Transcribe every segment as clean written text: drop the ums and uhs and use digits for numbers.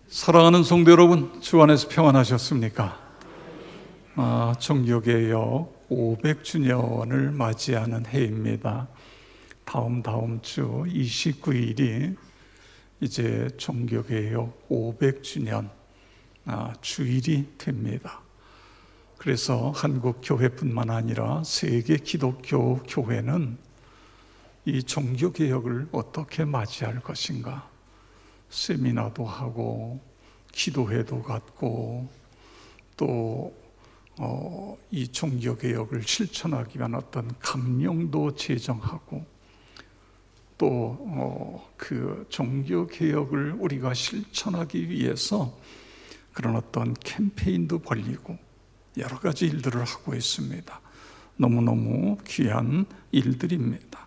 사랑하는 성도 여러분, 주 안에서 평안하셨습니까? 종교개혁 500주년을 맞이하는 해입니다. 다음 주 29일이 이제 종교개혁 500주년 주일이 됩니다. 그래서 한국 교회뿐만 아니라 세계 기독교 교회는 이 종교개혁을 어떻게 맞이할 것인가, 세미나도 하고 기도회도 갖고 또 이 종교개혁을 실천하기 위한 어떤 강령도 제정하고 또 그 종교개혁을 우리가 실천하기 위해서 그런 어떤 캠페인도 벌이고 여러 가지 일들을 하고 있습니다. 너무너무 귀한 일들입니다.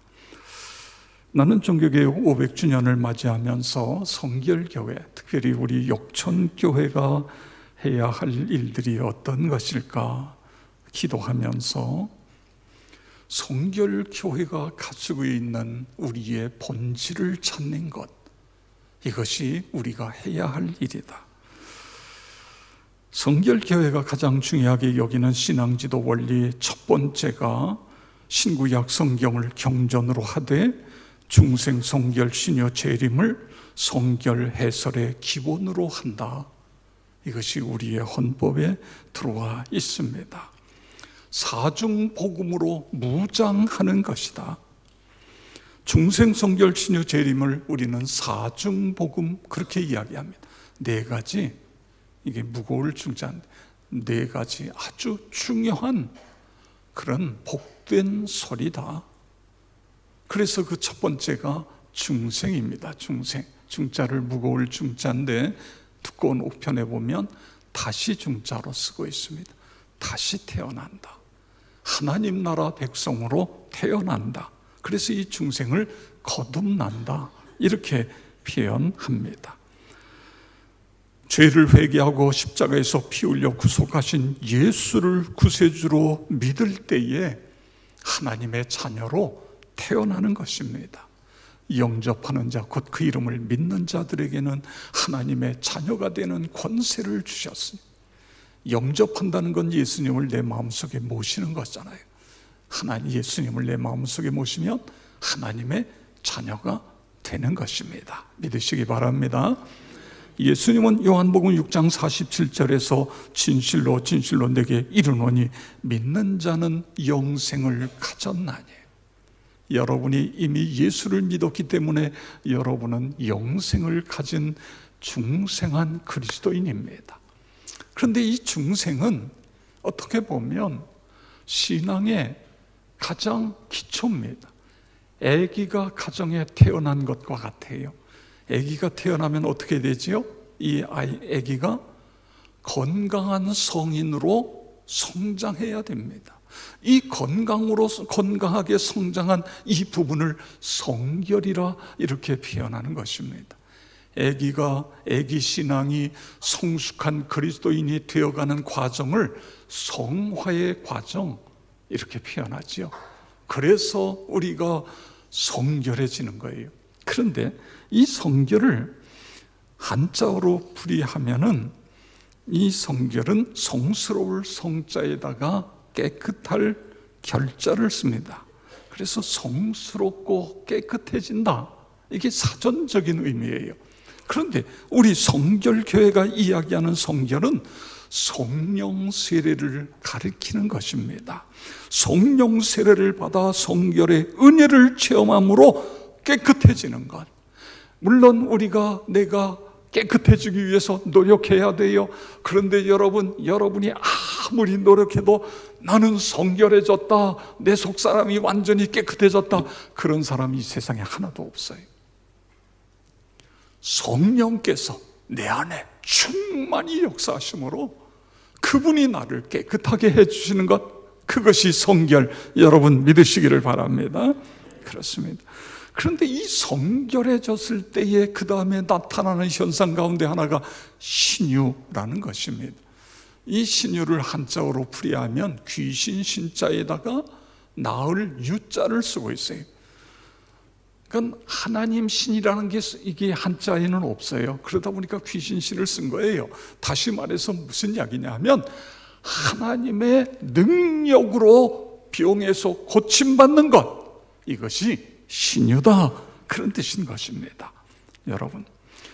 나는 종교개혁 500주년을 맞이하면서 성결교회, 특별히 우리 욕천교회가 해야 할 일들이 어떤 것일까 기도하면서 성결교회가 가지고 있는 우리의 본질을 찾는 것, 이것이 우리가 해야 할 일이다. 성결교회가 가장 중요하게 여기는 신앙지도 원리 첫 번째가 신구약 성경을 경전으로 하되 중생 성결 신유 재림을 성결 해설의 기본으로 한다. 이것이 우리의 헌법에 들어와 있습니다. 사중복음으로 무장하는 것이다. 중생 성결 신유 재림을 우리는 사중복음 그렇게 이야기합니다. 네 가지, 이게 무거울 중자인데 네 가지 아주 중요한 그런 복된 소리다. 그래서 그 첫 번째가 중생입니다. 중생, 중자를 무거울 중자인데 두꺼운 옥편에 보면 다시 중자로 쓰고 있습니다. 다시 태어난다. 하나님 나라 백성으로 태어난다. 그래서 이 중생을 거듭난다. 이렇게 표현합니다. 죄를 회개하고 십자가에서 피 흘려 구속하신 예수를 구세주로 믿을 때에 하나님의 자녀로 태어나는 것입니다. 영접하는 자, 곧 그 이름을 믿는 자들에게는 하나님의 자녀가 되는 권세를 주셨으니, 영접한다는 건 예수님을 내 마음속에 모시는 거잖아요. 예수님을 내 마음속에 모시면 하나님의 자녀가 되는 것입니다. 믿으시기 바랍니다. 예수님은 요한복음 6장 47절에서 진실로 진실로 내게 이르노니 믿는 자는 영생을 가졌나니, 여러분이 이미 예수를 믿었기 때문에 여러분은 영생을 가진 중생한 그리스도인입니다. 그런데 이 중생은 어떻게 보면 신앙의 가장 기초입니다. 아기가 가정에 태어난 것과 같아요. 아기가 태어나면 어떻게 되지요? 이 아기가 건강한 성인으로 성장해야 됩니다. 이 건강하게 성장한 이 부분을 성결이라 이렇게 표현하는 것입니다. 아기 신앙이 성숙한 그리스도인이 되어가는 과정을 성화의 과정 이렇게 표현하지요. 그래서 우리가 성결해지는 거예요. 그런데 이 성결을 한자어로 풀이하면은 이 성결은 성스러울 성자에다가 깨끗할 결자를 씁니다. 그래서 성스럽고 깨끗해진다. 이게 사전적인 의미예요. 그런데 우리 성결교회가 이야기하는 성결은 성령 세례를 가리키는 것입니다. 성령 세례를 받아 성결의 은혜를 체험함으로 깨끗해지는 것. 물론 내가 깨끗해지기 위해서 노력해야 돼요. 그런데 여러분이 아무리 노력해도 나는 성결해졌다, 내 속사람이 완전히 깨끗해졌다, 그런 사람이 이 세상에 하나도 없어요. 성령께서 내 안에 충만히 역사하심으로 그분이 나를 깨끗하게 해주시는 것, 그것이 성결, 여러분 믿으시기를 바랍니다. 그렇습니다. 그런데 이 성결해졌을 때에 그 다음에 나타나는 현상 가운데 하나가 신유라는 것입니다. 이 신유를 한자어로 풀이하면 귀신 신자에다가 나을 유자를 쓰고 있어요. 그러니까 하나님 신이라는 게 이게 한자에는 없어요. 그러다 보니까 귀신 신을 쓴 거예요. 다시 말해서 무슨 이야기냐 하면 하나님의 능력으로 병에서 고침받는 것, 이것이 신유다, 그런 뜻인 것입니다. 여러분,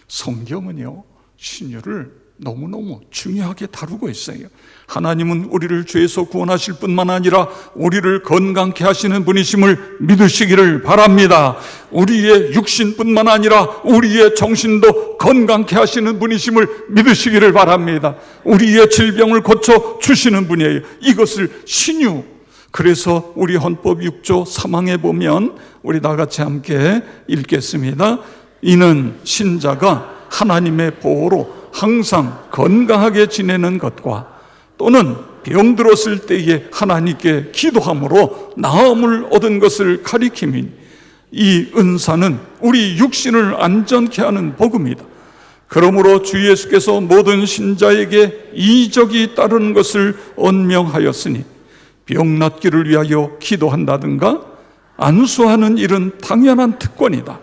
성경은요 신유를 너무너무 중요하게 다루고 있어요. 하나님은 우리를 죄에서 구원하실 뿐만 아니라 우리를 건강케 하시는 분이심을 믿으시기를 바랍니다. 우리의 육신뿐만 아니라 우리의 정신도 건강케 하시는 분이심을 믿으시기를 바랍니다. 우리의 질병을 고쳐 주시는 분이에요. 이것을 신유. 그래서 우리 헌법 6조 3항에 보면 우리 다 같이 함께 읽겠습니다. 이는 신자가 하나님의 보호로 항상 건강하게 지내는 것과 또는 병들었을 때에 하나님께 기도함으로 나음을 얻은 것을 가리킴이니 이 은사는 우리 육신을 안전케 하는 복음이다. 그러므로 주 예수께서 모든 신자에게 이적이 따르는 것을 언명하였으니 병 낫기를 위하여 기도한다든가 안수하는 일은 당연한 특권이다.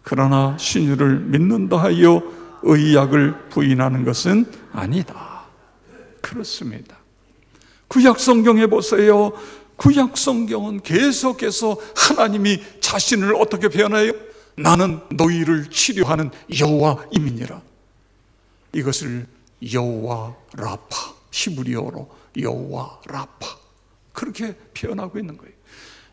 그러나 신유를 믿는다 하여 의약을 부인하는 것은 아니다. 그렇습니다. 구약 성경에 보세요. 구약 성경은 계속해서 하나님이 자신을 어떻게 표현해요? 나는 너희를 치료하는 여호와임이니라. 이것을 여호와 라파, 히브리어로 여호와 라파, 그렇게 표현하고 있는 거예요.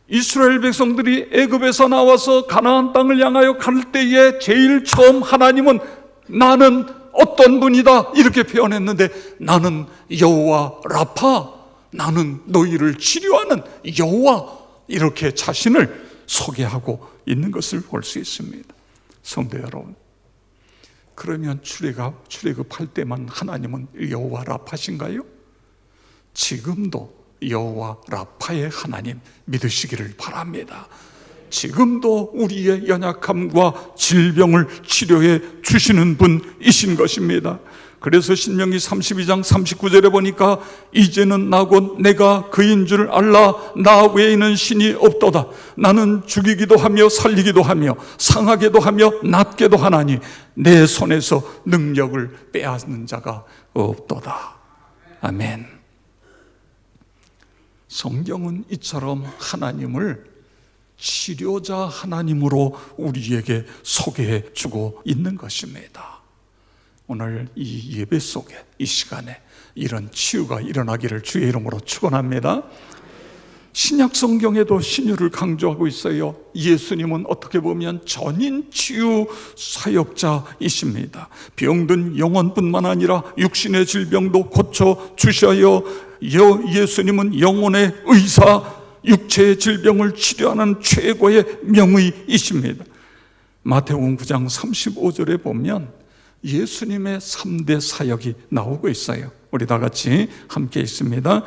이스라엘 백성들이 애굽에서 나와서 가나안 땅을 향하여 갈 때에 제일 처음 하나님은 나는 어떤 분이다 이렇게 표현했는데, 나는 여호와 라파, 나는 너희를 치료하는 여호와, 이렇게 자신을 소개하고 있는 것을 볼 수 있습니다. 성도 여러분, 그러면 출애굽할 때만 하나님은 여호와 라파신가요? 지금도 여호와 라파의 하나님 믿으시기를 바랍니다. 지금도 우리의 연약함과 질병을 치료해 주시는 분이신 것입니다. 그래서 신명기 32장 39절에 보니까 이제는 나 곧 내가 그인 줄 알라. 나 외에는 신이 없도다. 나는 죽이기도 하며 살리기도 하며 상하게도 하며 낫게도 하나니 내 손에서 능력을 빼앗는 자가 없도다. 아멘. 성경은 이처럼 하나님을 치료자 하나님으로 우리에게 소개해 주고 있는 것입니다. 오늘 이 예배 속에, 이 시간에 이런 치유가 일어나기를 주의 이름으로 축원합니다. 신약 성경에도 신유를 강조하고 있어요. 예수님은 어떻게 보면 전인 치유 사역자이십니다. 병든 영혼뿐만 아니라 육신의 질병도 고쳐 주셔요. 예수님은 영혼의 의사, 육체의 질병을 치료하는 최고의 명의이십니다. 마태복음 9장 35절에 보면 예수님의 3대 사역이 나오고 있어요. 우리 다 같이 함께 있습니다.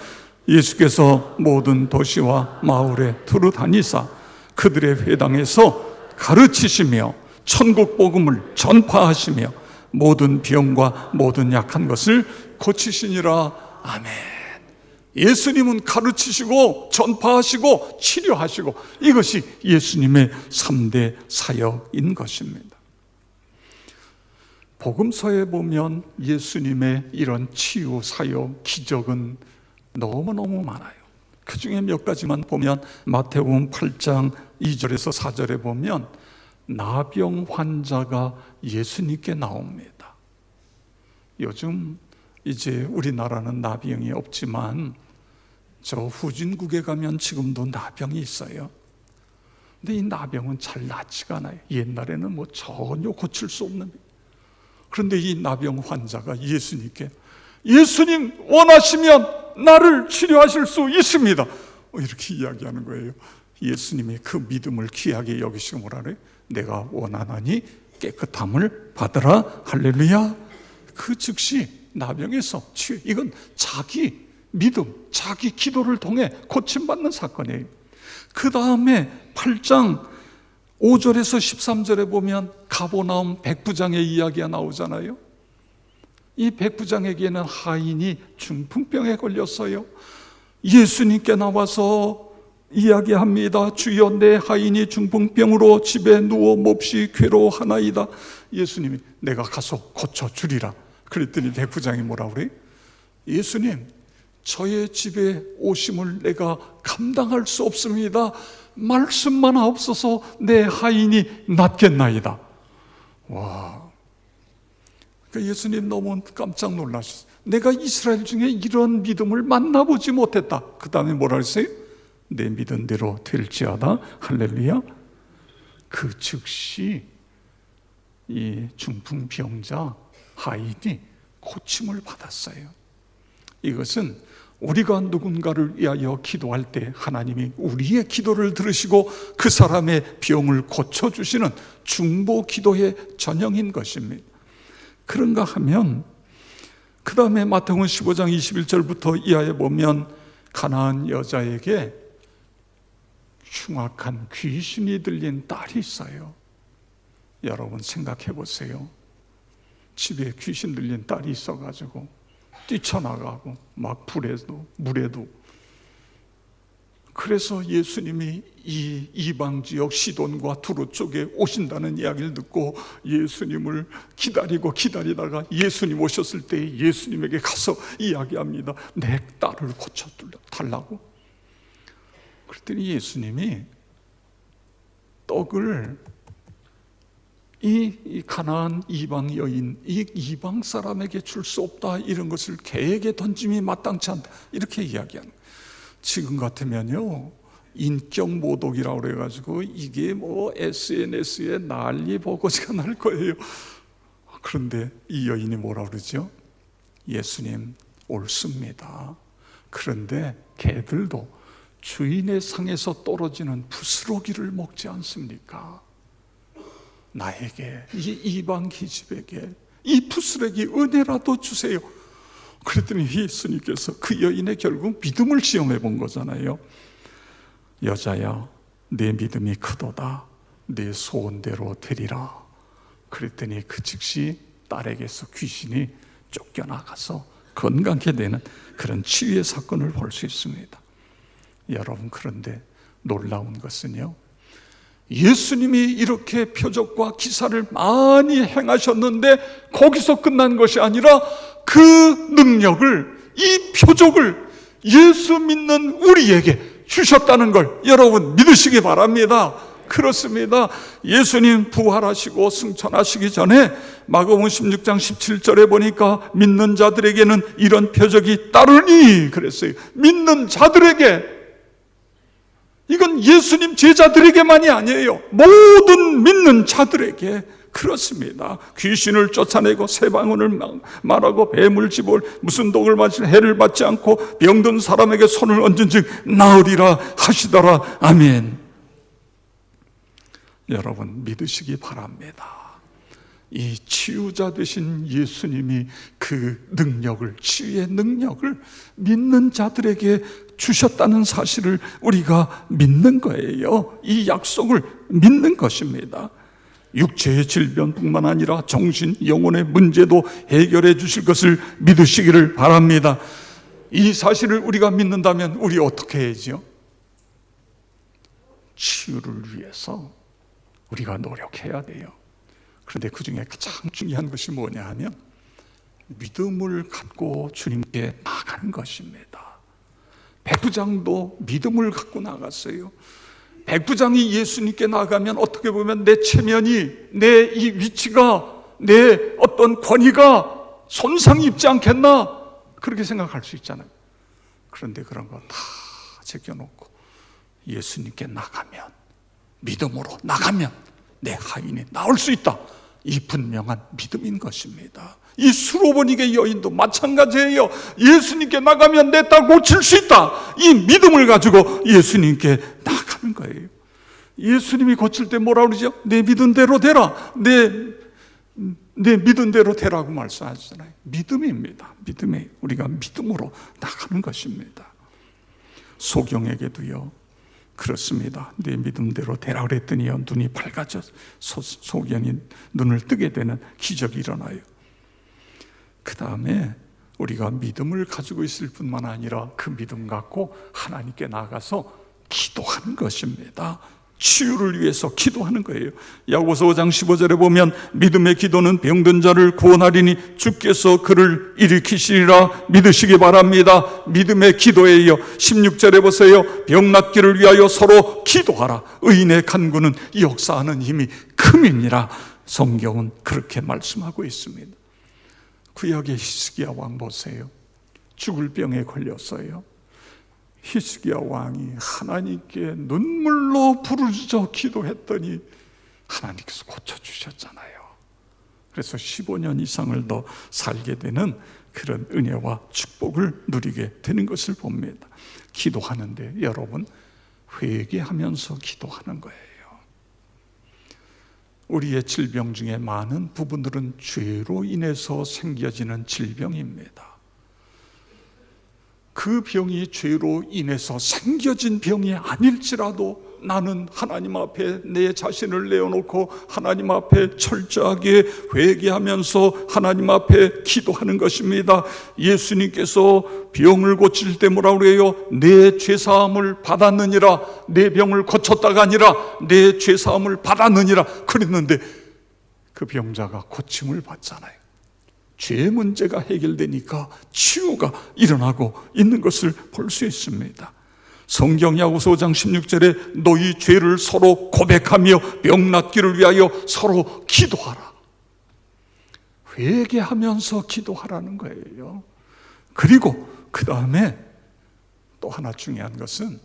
예수께서 모든 도시와 마을에 두루 다니사 그들의 회당에서 가르치시며 천국 복음을 전파하시며 모든 병과 모든 약한 것을 고치시니라. 아멘. 예수님은 가르치시고 전파하시고 치료하시고, 이것이 예수님의 3대 사역인 것입니다. 복음서에 보면 예수님의 이런 치유 사역, 기적은 너무너무 많아요. 그 중에 몇 가지만 보면 마태복음 8장 2절에서 4절에 보면 나병 환자가 예수님께 나옵니다. 요즘 이제 우리나라는 나병이 없지만 저 후진국에 가면 지금도 나병이 있어요. 근데 이 나병은 잘 낫지가 않아요. 옛날에는 뭐 전혀 고칠 수 없는. 그런데 이 나병 환자가 예수님께, 예수님 원하시면 나를 치료하실 수 있습니다, 이렇게 이야기하는 거예요. 예수님이 그 믿음을 귀하게 여기시고 뭐라 그래요? 내가 원하나니 깨끗함을 받으라. 할렐루야. 그 즉시 나병에서 치유. 이건 자기 믿음, 자기 기도를 통해 고침받는 사건이에요. 그 다음에 8장 5절에서 13절에 보면 가버나움 백부장의 이야기가 나오잖아요. 이 백부장에게는 하인이 중풍병에 걸렸어요. 예수님께 나와서 이야기합니다. 주여, 내 하인이 중풍병으로 집에 누워 몹시 괴로워하나이다. 예수님이 내가 가서 고쳐주리라. 그랬더니 백부장이 뭐라 그래요? 예수님, 저의 집에 오심을 내가 감당할 수 없습니다. 말씀만 하옵소서 내 하인이 낫겠나이다. 와, 그러니까 예수님 너무 깜짝 놀라셨어요. 내가 이스라엘 중에 이런 믿음을 만나보지 못했다. 그 다음에 뭐라 했어요? 내 믿은 대로 될지어다. 할렐루야. 그 즉시 이 중풍병자 하인이 고침을 받았어요. 이것은 우리가 누군가를 위하여 기도할 때 하나님이 우리의 기도를 들으시고 그 사람의 병을 고쳐주시는 중보 기도의 전형인 것입니다. 그런가 하면 그 다음에 마태복음 15장 21절부터 이하에 보면 가나안 여자에게 흉악한 귀신이 들린 딸이 있어요. 여러분 생각해 보세요. 집에 귀신 들린 딸이 있어가지고 뛰쳐나가고 막 불에도 물에도. 그래서 예수님이 이 이방 지역 시돈과 두로 쪽에 오신다는 이야기를 듣고 예수님을 기다리고 기다리다가 예수님 오셨을 때 예수님에게 가서 이야기합니다. 내 딸을 고쳐달라고. 그랬더니 예수님이 떡을 이 가나안 이방 여인, 이 이방 사람에게 줄 수 없다, 이런 것을 개에게 던짐이 마땅치 않다, 이렇게 이야기하는 거예요. 지금 같으면요 인격 모독이라고 그래가지고 이게 뭐 SNS에 난리 버거지가 날 거예요. 그런데 이 여인이 뭐라 그러죠? 예수님, 옳습니다. 그런데 개들도 주인의 상에서 떨어지는 부스러기를 먹지 않습니까? 나에게, 이 이방 기집에게 이 부스러기 은혜라도 주세요. 그랬더니 예수님께서 그 여인의 결국 믿음을 시험해 본 거잖아요. 여자야, 내 믿음이 크도다. 내 소원대로 되리라. 그랬더니 그 즉시 딸에게서 귀신이 쫓겨나가서 건강하게 되는 그런 치유의 사건을 볼 수 있습니다. 여러분, 그런데 놀라운 것은요, 예수님이 이렇게 표적과 기사를 많이 행하셨는데 거기서 끝난 것이 아니라 그 능력을, 이 표적을 예수 믿는 우리에게 주셨다는 걸 여러분 믿으시기 바랍니다. 그렇습니다. 예수님 부활하시고 승천하시기 전에 마가복음 16장 17절에 보니까 믿는 자들에게는 이런 표적이 따르니 그랬어요. 믿는 자들에게. 이건 예수님 제자들에게만이 아니에요. 모든 믿는 자들에게 그렇습니다. 귀신을 쫓아내고 새 방언을 말하고 뱀을 집을 무슨 독을 마실 해를 받지 않고 병든 사람에게 손을 얹은 즉 나으리라 하시더라. 아멘. 여러분 믿으시기 바랍니다. 이 치유자 되신 예수님이 그 능력을, 치유의 능력을 믿는 자들에게 주셨다는 사실을 우리가 믿는 거예요. 이 약속을 믿는 것입니다. 육체의 질병뿐만 아니라 정신, 영혼의 문제도 해결해 주실 것을 믿으시기를 바랍니다. 이 사실을 우리가 믿는다면 우리 어떻게 해야죠? 치유를 위해서 우리가 노력해야 돼요. 그런데 그 중에 가장 중요한 것이 뭐냐 하면 믿음을 갖고 주님께 나가는 것입니다. 백부장도 믿음을 갖고 나갔어요. 백부장이 예수님께 나가면 어떻게 보면 내 체면이, 내 이 위치가, 내 어떤 권위가 손상이 입지 않겠나, 그렇게 생각할 수 있잖아요. 그런데 그런 거 다 제껴놓고 예수님께 나가면, 믿음으로 나가면 내 하인이 나올 수 있다. 이 분명한 믿음인 것입니다. 이 수로보니게 여인도 마찬가지예요. 예수님께 나가면 내 딸 고칠 수 있다. 이 믿음을 가지고 예수님께 나가는 거예요. 예수님이 고칠 때 뭐라 그러죠? 내 믿은 대로 되라. 내 믿은 대로 되라고 말씀하시잖아요. 믿음입니다. 믿음에 우리가 믿음으로 나가는 것입니다. 소경에게도요 그렇습니다. 내 믿음대로 되라 그랬더니요 눈이 밝아져 소경이 눈을 뜨게 되는 기적이 일어나요. 그 다음에 우리가 믿음을 가지고 있을 뿐만 아니라 그 믿음 갖고 하나님께 나가서 기도하는 것입니다. 치유를 위해서 기도하는 거예요. 야고보서 5장 15절에 보면 믿음의 기도는 병든 자를 구원하리니 주께서 그를 일으키시리라 믿으시기 바랍니다. 믿음의 기도예요. 16절에 보세요. 병 낫기를 위하여 서로 기도하라. 의인의 간구는 역사하는 힘이 큼이니라. 성경은 그렇게 말씀하고 있습니다. 구약의 히스기야 왕 보세요. 죽을 병에 걸렸어요. 히스기야 왕이 하나님께 눈물로 부르짖어 기도했더니 하나님께서 고쳐주셨잖아요. 그래서 15년 이상을 더 살게 되는 그런 은혜와 축복을 누리게 되는 것을 봅니다. 기도하는데 여러분, 회개하면서 기도하는 거예요. 우리의 질병 중에 많은 부분들은 죄로 인해서 생겨지는 질병입니다. 그 병이 죄로 인해서 생겨진 병이 아닐지라도 나는 하나님 앞에 내 자신을 내어놓고 하나님 앞에 철저하게 회개하면서 하나님 앞에 기도하는 것입니다. 예수님께서 병을 고칠 때 뭐라고 그래요? 내 죄사함을 받았느니라. 내 병을 고쳤다가 아니라 내 죄사함을 받았느니라 그랬는데 그 병자가 고침을 받잖아요. 죄 문제가 해결되니까 치유가 일어나고 있는 것을 볼 수 있습니다. 성경 야고보서 5장 16절에 너희 죄를 서로 고백하며 병 낫기를 위하여 서로 기도하라. 회개하면서 기도하라는 거예요. 그리고 그 다음에 또 하나 중요한 것은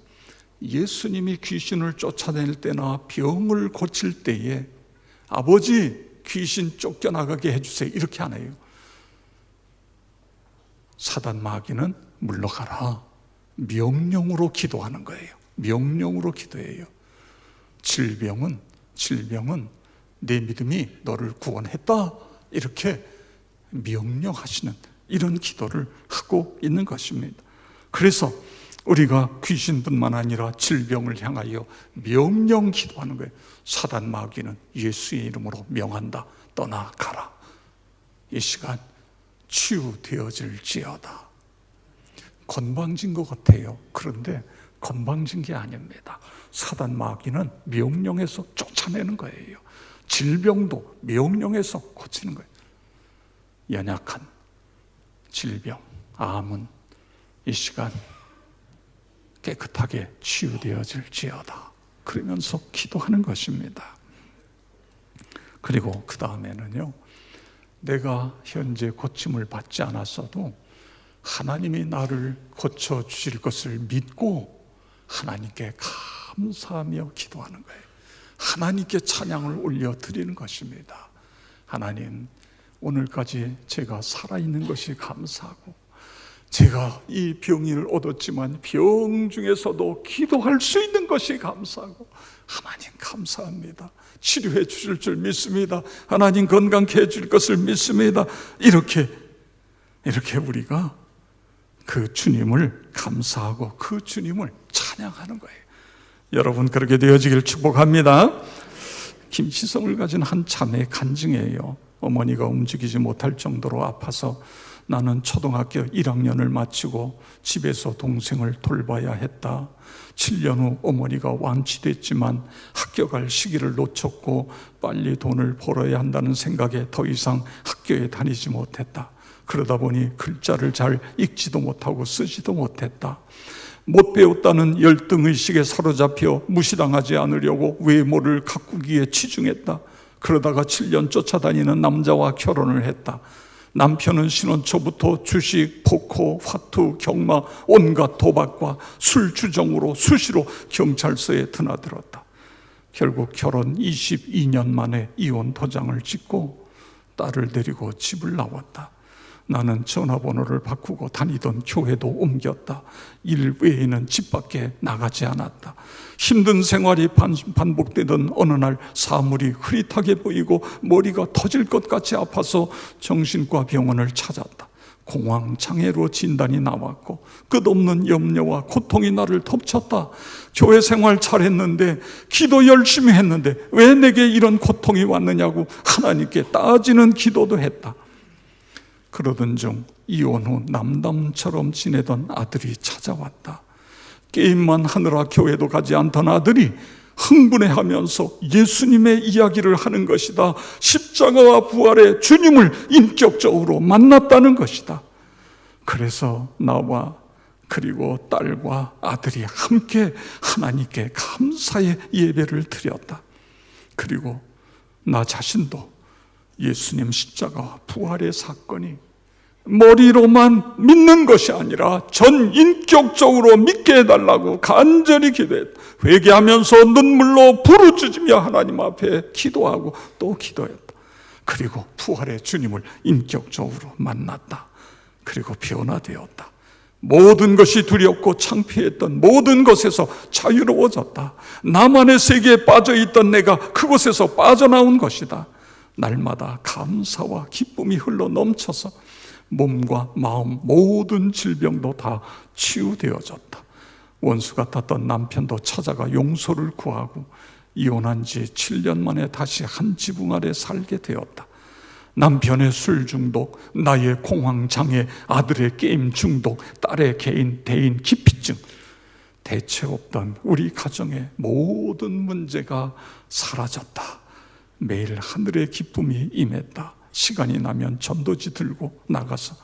예수님이 귀신을 쫓아낼 때나 병을 고칠 때에 아버지 귀신 쫓겨나가게 해주세요 이렇게 안 해요. 사단 마귀는 물러가라. 명령으로 기도하는 거예요. 명령으로 기도해요. 질병은 내 믿음이 너를 구원했다 이렇게 명령하시는 이런 기도를 하고 있는 것입니다. 그래서 우리가 귀신뿐만 아니라 질병을 향하여 명령 기도하는 거예요. 사단 마귀는 예수의 이름으로 명한다. 떠나가라. 이 시간 치유되어질지어다. 건방진 것 같아요. 그런데 건방진 게 아닙니다. 사단 마귀는 명령해서 쫓아내는 거예요. 질병도 명령해서 고치는 거예요. 연약한 질병, 암은 이 시간 깨끗하게 치유되어질지어다. 그러면서 기도하는 것입니다. 그리고 그 다음에는요, 내가 현재 고침을 받지 않았어도 하나님이 나를 고쳐주실 것을 믿고 하나님께 감사하며 기도하는 거예요. 하나님께 찬양을 올려드리는 것입니다. 하나님, 오늘까지 제가 살아있는 것이 감사하고 제가 이 병을 얻었지만 병 중에서도 기도할 수 있는 것이 감사하고 하나님 감사합니다. 치료해 주실 줄 믿습니다. 하나님 건강케 해줄 것을 믿습니다. 이렇게 우리가 그 주님을 감사하고 그 주님을 찬양하는 거예요. 여러분 그렇게 되어지길 축복합니다. 김치성을 가진 한 자매의 간증이에요. 어머니가 움직이지 못할 정도로 아파서 나는 초등학교 1학년을 마치고 집에서 동생을 돌봐야 했다. 7년 후 어머니가 완치됐지만 학교 갈 시기를 놓쳤고 빨리 돈을 벌어야 한다는 생각에 더 이상 학교에 다니지 못했다. 그러다 보니 글자를 잘 읽지도 못하고 쓰지도 못했다. 못 배웠다는 열등의식에 사로잡혀 무시당하지 않으려고 외모를 가꾸기에 치중했다. 그러다가 7년 쫓아다니는 남자와 결혼을 했다. 남편은 신혼 초부터 주식, 포커, 화투, 경마, 온갖 도박과 술 주정으로 수시로 경찰서에 드나들었다. 결국 결혼 22년 만에 이혼 도장을 찍고 딸을 데리고 집을 나왔다. 나는 전화번호를 바꾸고 다니던 교회도 옮겼다. 일 외에는 집 밖에 나가지 않았다. 힘든 생활이 반복되던 어느 날 사물이 흐릿하게 보이고 머리가 터질 것 같이 아파서 정신과 병원을 찾았다. 공황장애로 진단이 나왔고 끝없는 염려와 고통이 나를 덮쳤다. 교회 생활 잘했는데 기도 열심히 했는데 왜 내게 이런 고통이 왔느냐고 하나님께 따지는 기도도 했다. 그러던 중 이혼 후 남담처럼 지내던 아들이 찾아왔다. 게임만 하느라 교회도 가지 않던 아들이 흥분해하면서 예수님의 이야기를 하는 것이다. 십자가와 부활의 주님을 인격적으로 만났다는 것이다. 그래서 나와 그리고 딸과 아들이 함께 하나님께 감사의 예배를 드렸다. 그리고 나 자신도 예수님 십자가와 부활의 사건이 머리로만 믿는 것이 아니라 전 인격적으로 믿게 해달라고 간절히 기도했다. 회개하면서 눈물로 부르짖으며 하나님 앞에 기도하고 또 기도했다. 그리고 부활의 주님을 인격적으로 만났다. 그리고 변화되었다. 모든 것이 두렵고 창피했던 모든 것에서 자유로워졌다. 나만의 세계에 빠져있던 내가 그곳에서 빠져나온 것이다. 날마다 감사와 기쁨이 흘러 넘쳐서 몸과 마음 모든 질병도 다 치유되어졌다. 원수 같았던 남편도 찾아가 용서를 구하고 이혼한 지 7년 만에 다시 한 지붕 아래 살게 되었다. 남편의 술 중독, 나의 공황장애, 아들의 게임 중독, 딸의 대인 기피증, 대체 없던 우리 가정의 모든 문제가 사라졌다. 매일 하늘의 기쁨이 임했다. 시간이 나면 전도지 들고 나가서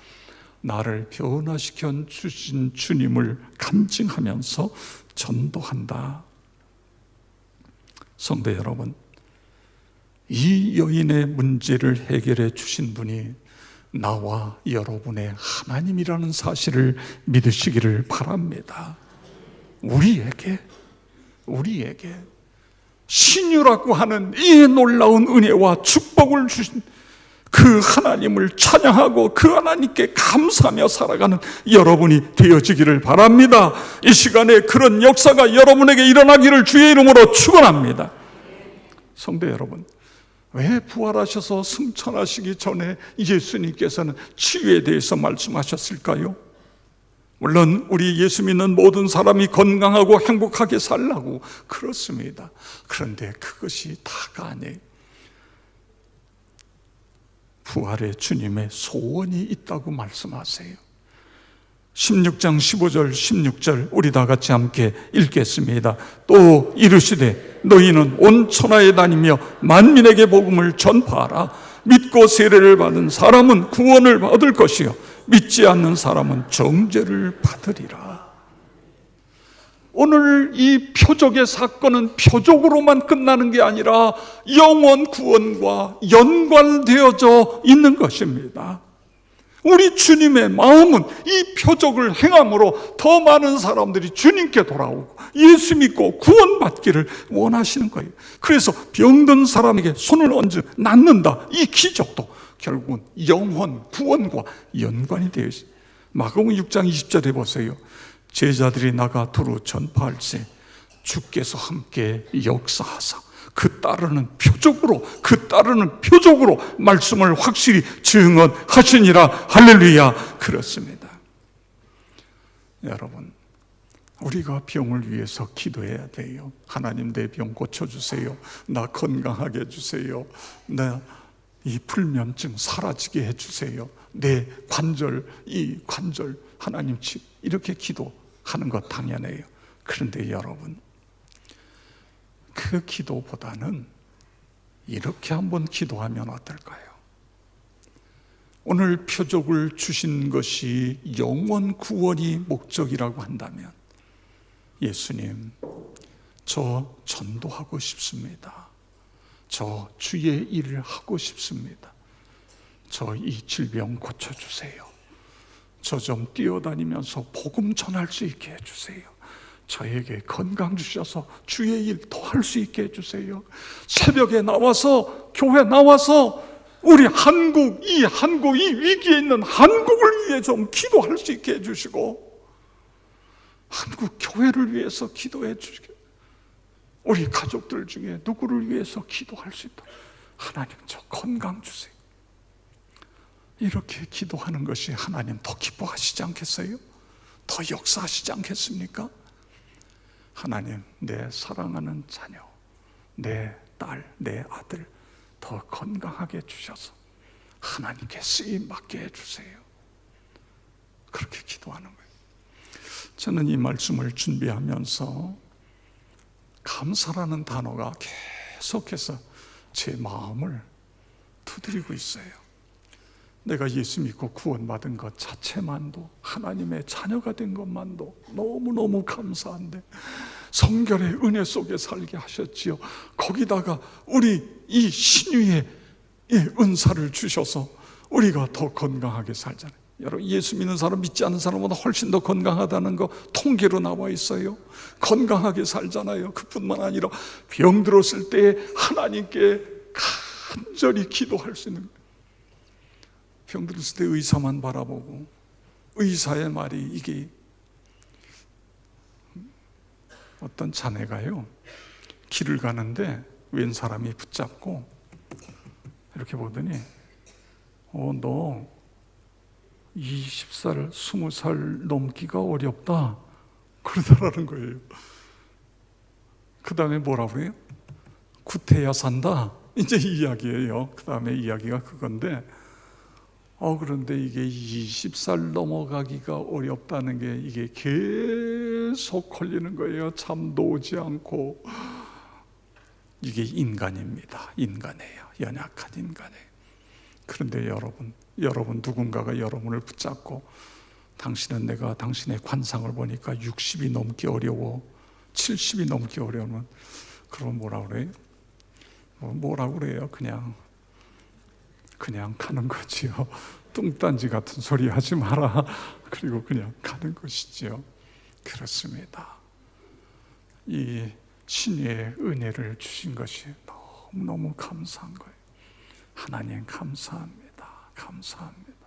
나를 변화시켜 주신 주님을 간증하면서 전도한다. 성도 여러분, 이 여인의 문제를 해결해 주신 분이 나와 여러분의 하나님이라는 사실을 믿으시기를 바랍니다. 우리에게 신유라고 하는 이 놀라운 은혜와 축복을 주신 그 하나님을 찬양하고 그 하나님께 감사하며 살아가는 여러분이 되어지기를 바랍니다. 이 시간에 그런 역사가 여러분에게 일어나기를 주의 이름으로 축원합니다. 성도 여러분, 왜 부활하셔서 승천하시기 전에 예수님께서는 치유에 대해서 말씀하셨을까요? 물론 우리 예수 믿는 모든 사람이 건강하고 행복하게 살라고 그렇습니다. 그런데 그것이 다가 아니에요. 부활의 주님의 소원이 있다고 말씀하세요. 16장 15절 16절 우리 다 같이 함께 읽겠습니다. 또 이르시되 너희는 온 천하에 다니며 만민에게 복음을 전파하라. 믿고 세례를 받은 사람은 구원을 받을 것이요 믿지 않는 사람은 정죄를 받으리라. 오늘 이 표적의 사건은 표적으로만 끝나는 게 아니라 영원 구원과 연관되어져 있는 것입니다. 우리 주님의 마음은 이 표적을 행함으로 더 많은 사람들이 주님께 돌아오고 예수 믿고 구원받기를 원하시는 거예요. 그래서 병든 사람에게 손을 얹어 낫는다. 이 기적도 결국은 영원 구원과 연관이 되어 있어요. 마가복음 6장 20절에 보세요. 제자들이 나가 두루 전파할세 주께서 함께 역사하사 그 따르는 표적으로 말씀을 확실히 증언하시니라. 할렐루야. 그렇습니다. 여러분, 우리가 병을 위해서 기도해야 돼요. 하나님, 내 병 고쳐주세요. 나 건강하게 해주세요. 나 이 불면증 사라지게 해주세요. 내 이 관절 하나님 이렇게 기도하는 것 당연해요. 그런데 여러분, 그 기도보다는 이렇게 한번 기도하면 어떨까요? 오늘 표적을 주신 것이 영원 구원이 목적이라고 한다면, 예수님, 저 전도하고 싶습니다. 저 주의 일을 하고 싶습니다. 저 이 질병 고쳐주세요. 저 좀 뛰어다니면서 복음 전할 수 있게 해주세요. 저에게 건강 주셔서 주의 일 더 할 수 있게 해주세요. 새벽에 나와서 교회 나와서 우리 한국 이 위기에 있는 한국을 위해 좀 기도할 수 있게 해주시고, 한국 교회를 위해서 기도해 주시고, 우리 가족들 중에 누구를 위해서 기도할 수 있도록 하나님 저 건강 주세요. 이렇게 기도하는 것이 하나님 더 기뻐하시지 않겠어요? 더 역사하시지 않겠습니까? 하나님, 내 사랑하는 자녀, 내 딸, 내 아들 더 건강하게 주셔서 하나님께 쓰임 받게 해주세요. 그렇게 기도하는 거예요. 저는 이 말씀을 준비하면서 감사라는 단어가 계속해서 제 마음을 두드리고 있어요. 내가 예수 믿고 구원받은 것 자체만도, 하나님의 자녀가 된 것만도 너무너무 감사한데 성결의 은혜 속에 살게 하셨지요. 거기다가 우리 이 신유의 은사를 주셔서 우리가 더 건강하게 살잖아요. 여러분, 예수 믿는 사람, 믿지 않는 사람보다 훨씬 더 건강하다는 거 통계로 나와 있어요. 건강하게 살잖아요. 그뿐만 아니라 병들었을 때 하나님께 간절히 기도할 수 있는 거예요. 병들었을 때 의사만 바라보고 의사의 말이, 이게 어떤 자네가요, 길을 가는데 웬 사람이 붙잡고 이렇게 보더니 너 20살, 20살 넘기가 어렵다 그러더라는 거예요. 그 다음에 뭐라고 해요? 구태야 산다, 이제 이 이야기예요. 그 다음에 이야기가 그건데, 그런데 이게 20살 넘어가기가 어렵다는 게 이게 계속 걸리는 거예요. 잠도 오지 않고. 이게 인간입니다. 인간이에요. 연약한 인간이에요. 그런데 여러분 누군가가 여러분을 붙잡고, 당신은 내가 당신의 관상을 보니까 60이 넘기 어려워, 70이 넘기 어려우면, 그럼 뭐라고 그래요? 뭐라고 그래요? 그냥 가는 거지요. 뚱딴지 같은 소리 하지 마라. 그리고 그냥 가는 것이지요. 그렇습니다. 이 신의 은혜를 주신 것이 너무너무 감사한 거예요. 하나님 감사합니다. 감사합니다.